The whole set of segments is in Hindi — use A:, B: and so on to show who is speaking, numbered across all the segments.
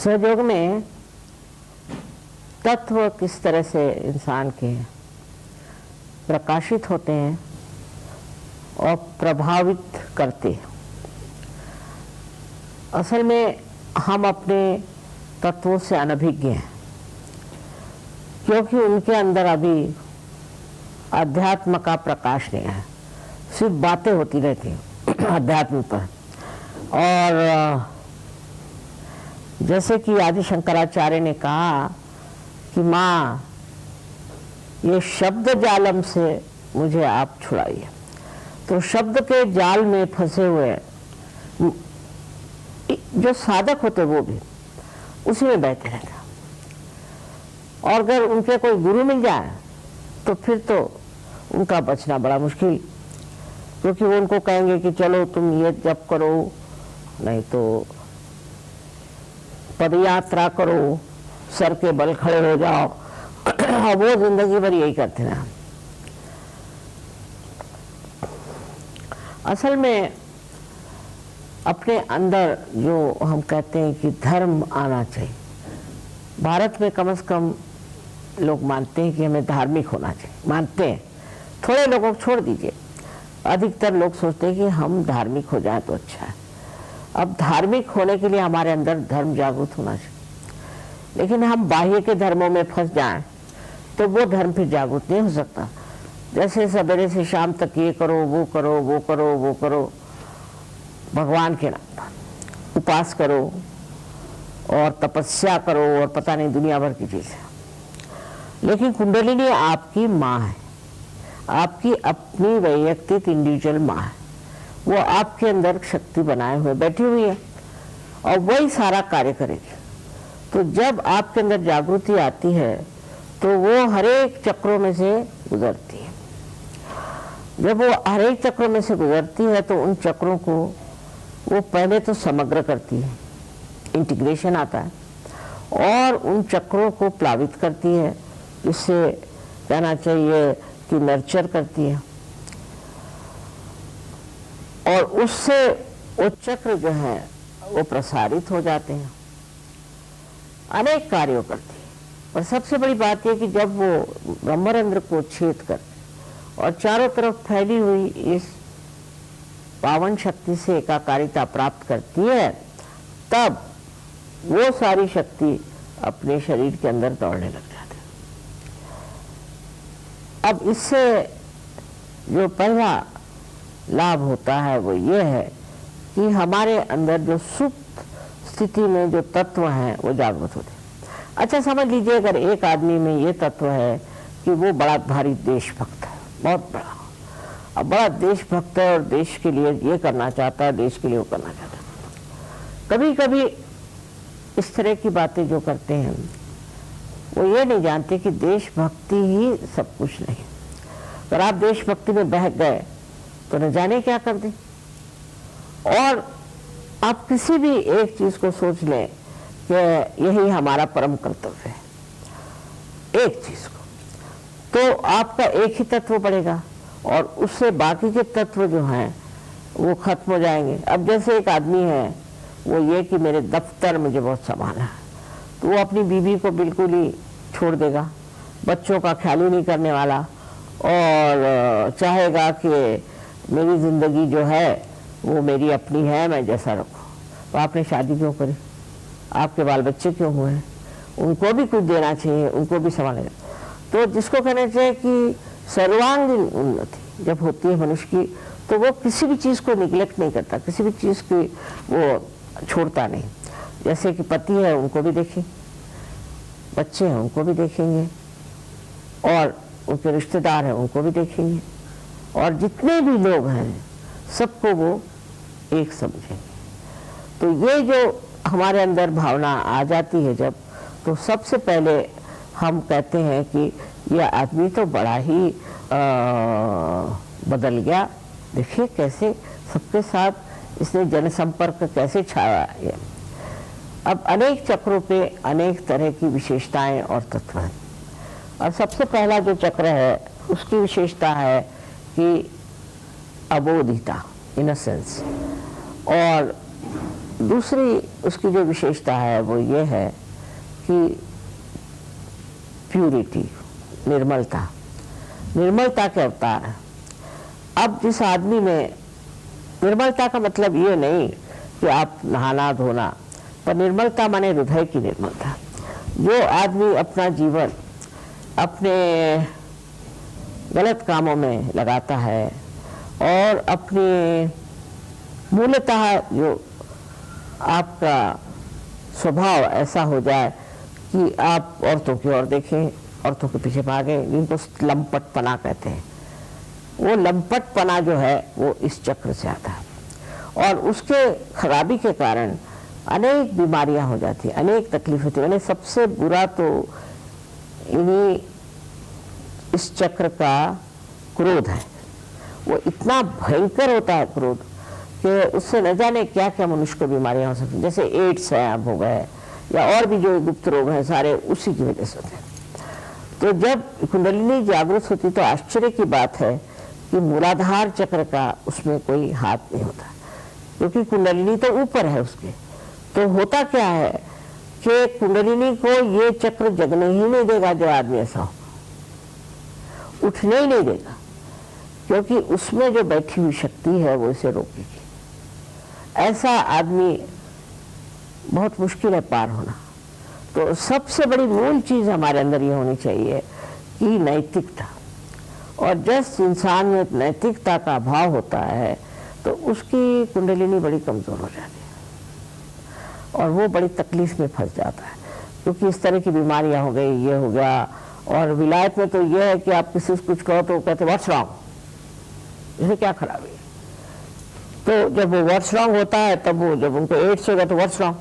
A: सहयोग में तत्व किस तरह से इंसान के प्रकाशित होते हैं और प्रभावित करते हैं। असल में हम अपने तत्वों से अनभिज्ञ हैं, क्योंकि उनके अंदर अभी अध्यात्म का प्रकाश नहीं है, सिर्फ बातें होती रहती हैं अध्यात्म पर। और जैसे कि आदि शंकराचार्य ने कहा कि माँ, ये शब्द जालम से मुझे आप छुड़ाइए। तो शब्द के जाल में फंसे हुए जो साधक होते वो भी उसी में बहते रहते, और अगर उनके कोई गुरु मिल जाए तो फिर तो उनका बचना बड़ा मुश्किल, क्योंकि वो उनको कहेंगे कि चलो तुम ये जप करो, नहीं तो पदयात्रा करो, सर के बल खड़े हो जाओ। वो जिंदगी भर यही करते हैं। असल में अपने अंदर जो हम कहते हैं कि धर्म आना चाहिए, भारत में कम से कम लोग मानते हैं कि हमें धार्मिक होना चाहिए, मानते हैं। थोड़े लोगों को छोड़ दीजिए, अधिकतर लोग सोचते हैं कि हम धार्मिक हो जाए तो अच्छा है। अब धार्मिक होने के लिए हमारे अंदर धर्म जागृत होना चाहिए, लेकिन हम बाह्य के धर्मों में फंस जाएं तो वो धर्म फिर जागृत नहीं हो सकता। जैसे सवेरे से शाम तक ये करो, वो करो, वो करो, वो करो, भगवान के नाम पर उपास करो और तपस्या करो और पता नहीं दुनिया भर की चीज़ है, लेकिन कुंडलिनी आपकी माँ है, आपकी अपनी वैयक्तिक इंडिविजुअल माँ है। वो आपके अंदर शक्ति बनाए हुए बैठी हुई है और वही सारा कार्य करेगी। तो जब आपके अंदर जागृति आती है तो वो हर एक चक्रों में से गुजरती है। जब वो हर एक चक्रों में से गुजरती है तो उन चक्रों को वो पहले तो समग्र करती है, इंटीग्रेशन आता है, और उन चक्रों को प्लावित करती है, जिससे कहना चाहिए कि नर्चर करती है, और उससे वो चक्र जो है वो प्रसारित हो जाते हैं, अनेक कार्यों करती है। और सबसे बड़ी बात यह कि जब वो ब्रह्मरंध्र को छेद कर और चारों तरफ फैली हुई इस पावन शक्ति से एकाकारिता प्राप्त करती है, तब वो सारी शक्ति अपने शरीर के अंदर दौड़ने लग जाती है। अब इससे जो पहला लाभ होता है वो ये है कि हमारे अंदर जो सुप्त स्थिति में जो तत्व हैं वो जागृत होते हैं। अच्छा समझ लीजिए, अगर एक आदमी में ये तत्व है कि वो बड़ा भारी देशभक्त है, बहुत बड़ा, अब बड़ा देशभक्त है और देश के लिए ये करना चाहता है, देश के लिए वो करना चाहता है। कभी कभी इस तरह की बातें जो करते हैं वो ये नहीं जानते कि देशभक्ति ही सब कुछ नहीं। अगर आप देशभक्ति में बह गए तो न जाने क्या कर दें। और आप किसी भी एक चीज को सोच लें कि यही हमारा परम कर्तव्य है, एक चीज को, तो आपका एक ही तत्व बढ़ेगा और उससे बाकी के तत्व जो हैं वो खत्म हो जाएंगे। अब जैसे एक आदमी है, वो ये कि मेरे दफ्तर मुझे बहुत सामान है, तो वो अपनी बीवी को बिल्कुल ही छोड़ देगा, बच्चों का ख्याल ही नहीं करने वाला, और चाहेगा कि मेरी जिंदगी जो है वो मेरी अपनी है, मैं जैसा रखूं। तो आपने शादी क्यों करी? आपके बाल बच्चे क्यों हुए हैं? उनको भी कुछ देना चाहिए, उनको भी संभालना। तो जिसको कहना चाहिए कि सर्वांगीण उन्नति जब होती है मनुष्य की, तो वो किसी भी चीज़ को निगलेक्ट नहीं करता, किसी भी चीज़ की वो छोड़ता नहीं। जैसे कि पति है उनको भी देखें, बच्चे हैं उनको भी देखेंगे, और उनके रिश्तेदार हैं उनको भी देखेंगे, और जितने भी लोग हैं सबको वो एक समझेंगे। तो ये जो हमारे अंदर भावना आ जाती है जब, तो सबसे पहले हम कहते हैं कि यह आदमी तो बड़ा ही बदल गया, देखिए कैसे सबके साथ इसने जनसंपर्क कैसे छाया है। अब अनेक चक्रों पे अनेक तरह की विशेषताएं और तत्व हैं, और सबसे पहला जो चक्र है उसकी विशेषता है कि अबोधिता, इनोसेंस, और दूसरी उसकी जो विशेषता है वो ये है कि प्यूरिटी, निर्मलता, निर्मलता के अवतार है। अब जिस आदमी में निर्मलता का मतलब ये नहीं कि आप नहाना धोना, पर निर्मलता माने हृदय की निर्मलता। जो आदमी अपना जीवन अपने गलत कामों में लगाता है और अपनी मूलतः जो आपका स्वभाव ऐसा हो जाए कि आप औरतों की ओर देखें, औरतों के पीछे भागें, जिनको लंपटपना कहते हैं, वो लंपटपना जो है वो इस चक्र से आता है और उसके खराबी के कारण अनेक बीमारियां हो जाती हैं, अनेक तकलीफ होती है। सबसे बुरा तो इन्हीं इस चक्र का क्रोध है। वो इतना भयंकर होता है क्रोध कि उससे न जाने क्या क्या मनुष्य को बीमारियां हो सकती हैं। जैसे एड्स है अब हो गए या और भी जो गुप्त रोग हैं सारे उसी की वजह से होते हैं। तो जब कुंडलिनी जागृत होती तो आश्चर्य की बात है कि मूलाधार चक्र का उसमें कोई हाथ नहीं होता, क्योंकि कुंडलिनी तो ऊपर है उसके। तो होता क्या है कि कुंडलिनी को ये चक्र जगने ही नहीं देगा जो आदमी ऐसा हो, उठने ही नहीं देगा, क्योंकि उसमें जो बैठी हुई शक्ति है वो इसे रोकेगी। ऐसा आदमी बहुत मुश्किल है पार होना। तो सबसे बड़ी मूल चीज हमारे अंदर ये होनी चाहिए कि नैतिकता, और जिस इंसान में नैतिकता का अभाव होता है तो उसकी कुंडलिनी बड़ी कमजोर हो जाती है और वो बड़ी तकलीफ में फंस जाता है, क्योंकि इस तरह की बीमारियां हो गई, ये हो गया। और विलायत में तो ये है कि आप किसी से कुछ कहो तो कहते व्हाट्स रॉन्ग, इसमें क्या खराबी है। तो जब वो व्हाट्स रॉन्ग होता है तब वो जब उनको एड्स होगा तो व्हाट्स रॉन्ग,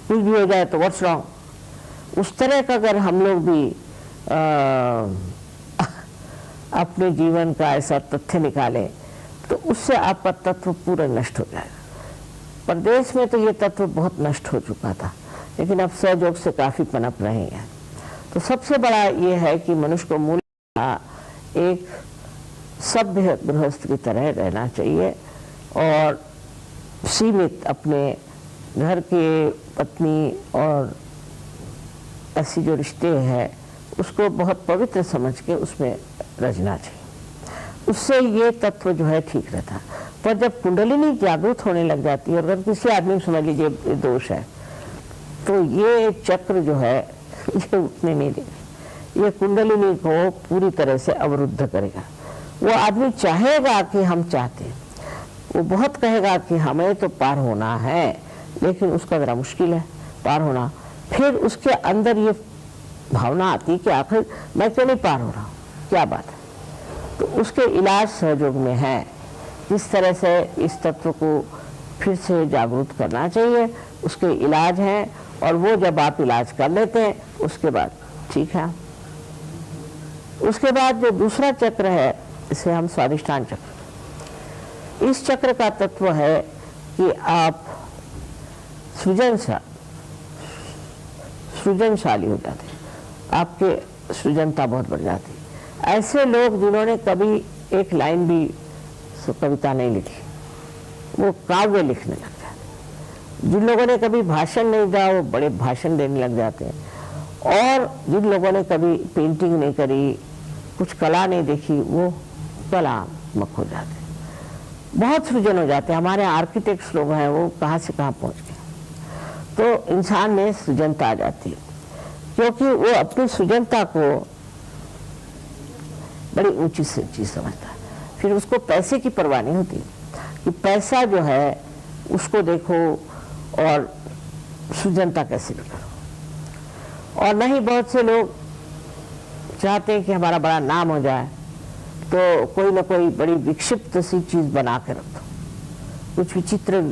A: कुछ भी हो जाए तो व्हाट्स रॉन्ग। उस तरह का अगर हम लोग भी अपने जीवन का ऐसा तथ्य निकालें तो उससे आपका तत्व पूरा नष्ट हो जाएगा। प्रदेश में तो ये तत्व बहुत नष्ट हो चुका था, लेकिन अब सहयोग से काफी पनप रहे हैं। तो सबसे बड़ा ये है कि मनुष्य को मूल एक सभ्य गृहस्थ की तरह रहना चाहिए और सीमित अपने घर के पत्नी और ऐसी जो रिश्ते हैं उसको बहुत पवित्र समझ के उसमें रचना चाहिए। उससे ये तत्व जो है ठीक रहता है। पर जब कुंडलिनी जागृत होने लग जाती है और अगर किसी आदमी को समझ लीजिए दोष है तो ये चक्र जो है ये उठने नहीं देगा, ये कुंडलिनी को पूरी तरह से अवरुद्ध करेगा। वो आदमी चाहेगा कि हम चाहते हैं, वो बहुत कहेगा कि हमें तो पार होना है, लेकिन उसका जरा मुश्किल है पार होना। फिर उसके अंदर ये भावना आती कि आखिर मैं क्यों नहीं पार हो रहा हूँ, क्या बात है। तो उसके इलाज सहयोग में है किस तरह से इस तत्व को फिर से जागरूक करना चाहिए, उसके इलाज हैं। और वो जब आप इलाज कर लेते हैं उसके बाद ठीक है। उसके बाद जो दूसरा चक्र है इसे हम स्वादिष्ठान चक्र, इस चक्र का तत्व है कि आप सृजनशाली हो जाते हैं, आपके सृजनता बहुत बढ़ जाती है। ऐसे लोग जिन्होंने कभी एक लाइन भी कविता नहीं लिखी वो काव्य लिखने लग जाते हैं, जिन लोगों ने कभी भाषण नहीं दिया वो बड़े भाषण देने लग जाते हैं, और जिन लोगों ने कभी पेंटिंग नहीं करी, कुछ कला नहीं देखी, वो कलात्मक हो जाते हैं, बहुत सृजन हो जाते हैं। हमारे आर्किटेक्ट्स लोग हैं वो कहाँ से कहाँ पहुँच गए। तो इंसान में सृजनता आ जाती है, क्योंकि वो अपनी सृजनता को बड़ी ऊंची चीज समझता है। फिर उसको पैसे की परवाह नहीं होती कि पैसा जो है उसको देखो और सृजनता कैसे भी करो। और नहीं, बहुत से लोग चाहते हैं कि हमारा बड़ा नाम हो जाए तो कोई ना कोई बड़ी विक्षिप्त सी चीज बना के रख दो। कुछ विचित्र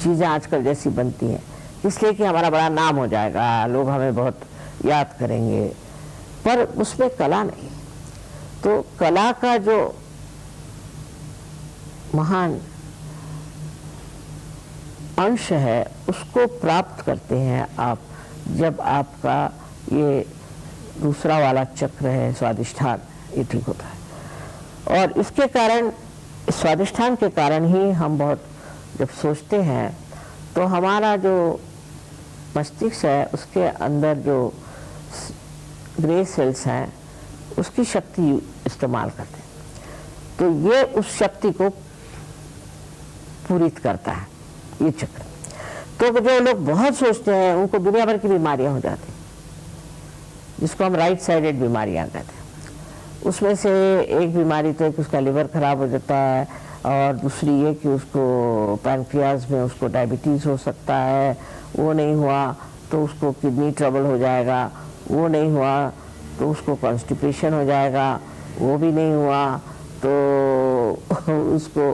A: चीजें आजकल जैसी बनती हैं इसलिए कि हमारा बड़ा नाम हो जाएगा, लोग हमें बहुत याद करेंगे, पर उसमें कला नहीं। तो कला का जो महान अंश है उसको प्राप्त करते हैं आप जब आपका ये दूसरा वाला चक्र है स्वादिष्ठान, ये ठीक होता है। और इसके कारण, स्वादिष्ठान के कारण ही हम बहुत जब सोचते हैं तो हमारा जो मस्तिष्क है उसके अंदर जो ग्रे सेल्स हैं उसकी शक्ति इस्तेमाल करते हैं, तो ये उस शक्ति को पूरित करता है ये चक्र। तो जो लोग बहुत सोचते हैं उनको दुनिया भर की बीमारियां हो जाती हैं, जिसको हम राइट साइडेड बीमारियां कहते हैं। उसमें से एक बीमारी तो एक उसका लिवर खराब हो जाता है, और दूसरी ये कि उसको पैनक्रियाज में उसको डायबिटीज़ हो सकता है, वो नहीं हुआ तो उसको किडनी ट्रबल हो जाएगा, वो नहीं हुआ तो उसको कॉन्स्टिपेशन हो जाएगा, वो भी नहीं हुआ तो उसको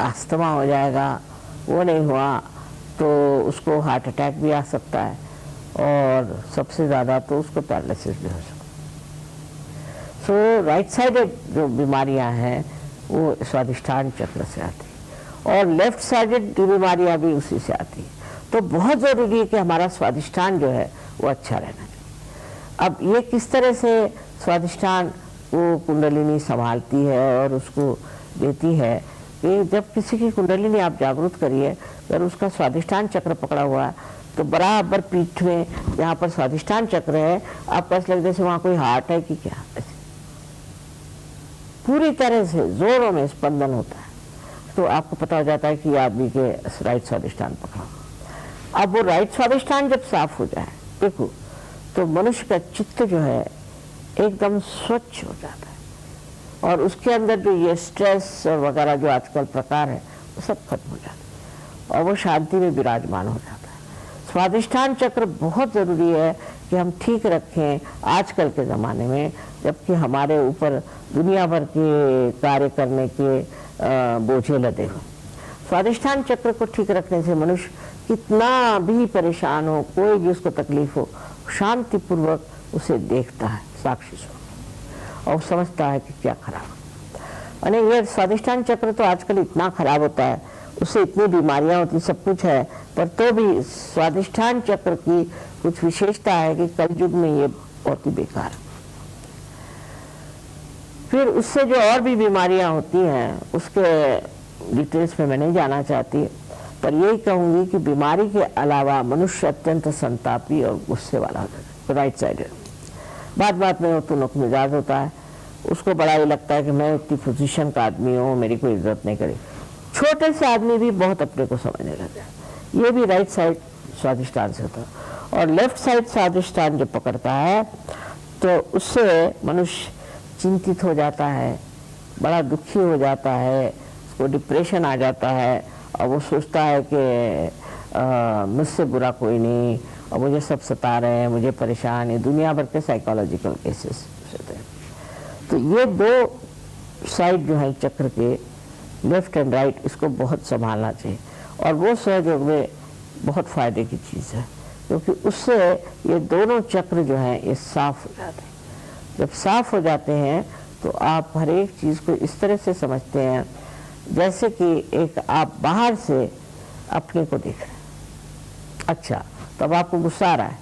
A: अस्थमा हो जाएगा, वो नहीं हुआ तो उसको हार्ट अटैक भी आ सकता है, और सबसे ज़्यादा तो उसको पैरालिसिस भी हो सकता है। सो राइट साइडेड जो बीमारियां हैं वो स्वादिष्ठान चक्र से आती है, और लेफ्ट साइडेड बीमारियां भी उसी से आती है। तो बहुत ज़रूरी है कि हमारा स्वादिष्ठान जो है वो अच्छा रहना चाहिए। अब ये किस तरह से स्वादिष्ठान वो कुंडलिनी संभालती है और उसको देती है कि जब किसी की कुंडलिनी आप जागृत करिए, अगर उसका स्वादिष्ठान चक्र पकड़ा हुआ है तो बराबर पीठ में जहाँ पर स्वादिष्ठान चक्र है आपको ऐसा लगता है जैसे वहाँ कोई हार्ट है कि क्या, ऐसे पूरी तरह से जोरों में स्पंदन होता है, तो आपको पता हो जाता है कि आदमी के राइट स्वादिष्ठान पकड़ा। अब वो राइट स्वादिष्ठान जब साफ हो जाए देखो तो मनुष्य का चित्त जो है एकदम स्वच्छ हो जाता है, और उसके अंदर जो ये स्ट्रेस और वगैरह जो आजकल प्रकार है वो सब खत्म हो जाता है, और वो शांति में विराजमान हो जाता है। स्वादिष्ठान चक्र बहुत ज़रूरी है कि हम ठीक रखें आजकल के ज़माने में, जबकि हमारे ऊपर दुनिया भर के कार्य करने के बोझे लदे हो। स्वादिष्ठान चक्र को ठीक रखने से मनुष्य कितना भी परेशान हो, कोई भी उसको तकलीफ हो, शांतिपूर्वक उसे देखता है साक्षी स्वरूप, और समझता है कि क्या खराब। अरे ये स्वादिष्ठान चक्र तो आजकल इतना खराब होता है, उससे इतनी बीमारियां होती, सब कुछ है, पर तो भी स्वादिष्ठान चक्र की कुछ विशेषता है कि कलयुग में ये बहुत ही बेकार है। फिर उससे जो और भी बीमारियां होती हैं उसके डिटेल्स में मैं नहीं जाना चाहती, पर यही कहूंगी कि बीमारी के अलावा मनुष्य अत्यंत संतापी और गुस्से वाला होता है, राइट साइडेड। बात बात में वो तुनक मिजाज होता है, उसको बड़ा ही लगता है कि मैं इतनी पोजीशन का आदमी हूँ, मेरी कोई इज्जत नहीं करी। छोटे से आदमी भी बहुत अपने को समझने लगता है। ये भी राइट साइड स्वादिष्ठान से होता है, और लेफ्ट साइड स्वादिष्ठान जो पकड़ता है तो उससे मनुष्य चिंतित हो जाता है, बड़ा दुखी हो जाता है, उसको डिप्रेशन आ जाता है, और वो सोचता है कि मुझसे बुरा कोई नहीं, और मुझे सब सता रहे हैं, मुझे परेशान है, दुनिया भर के साइकोलॉजिकल केसेस होते हैं। तो ये दो साइड जो है चक्र के, लेफ्ट एंड राइट, इसको बहुत संभालना चाहिए, और वो सहयोग में बहुत फायदे की चीज़ है, क्योंकि उससे ये दोनों चक्र जो हैं ये साफ हो जाते हैं। जब साफ हो जाते हैं तो आप हर एक चीज़ को इस तरह से समझते हैं जैसे कि एक आप बाहर से अपने को देख रहे हैं। अच्छा, तब आपको गुस्सा आ रहा है,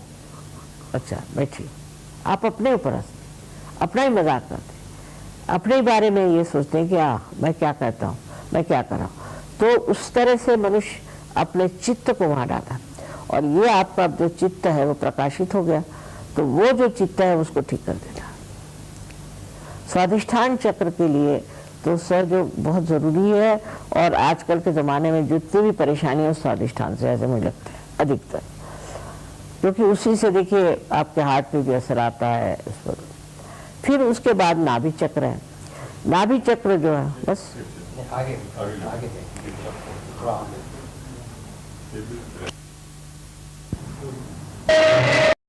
A: अच्छा बैठिए, आप अपने ऊपर हंसते, अपना ही मजाक करते, अपने ही बारे में ये सोचते हैं कि मैं क्या कहता हूँ, मैं क्या कर रहा हूँ। तो उस तरह से मनुष्य अपने चित्त को वहाँ डाला, और ये आपका जो चित्त है वो प्रकाशित हो गया, तो वो जो चित्त है उसको ठीक कर देता। स्वादिष्ठान चक्र के लिए तो सहयोग बहुत ज़रूरी है, और आजकल के ज़माने में जितनी भी परेशानी है स्वादिष्ठान से, ऐसे मुझे लगता है अधिकतर, क्योंकि उसी से देखिए आपके हार्ट पे भी असर आता है इस पर। फिर उसके बाद नाभि चक्र है। नाभि चक्र जो है बस
B: आगे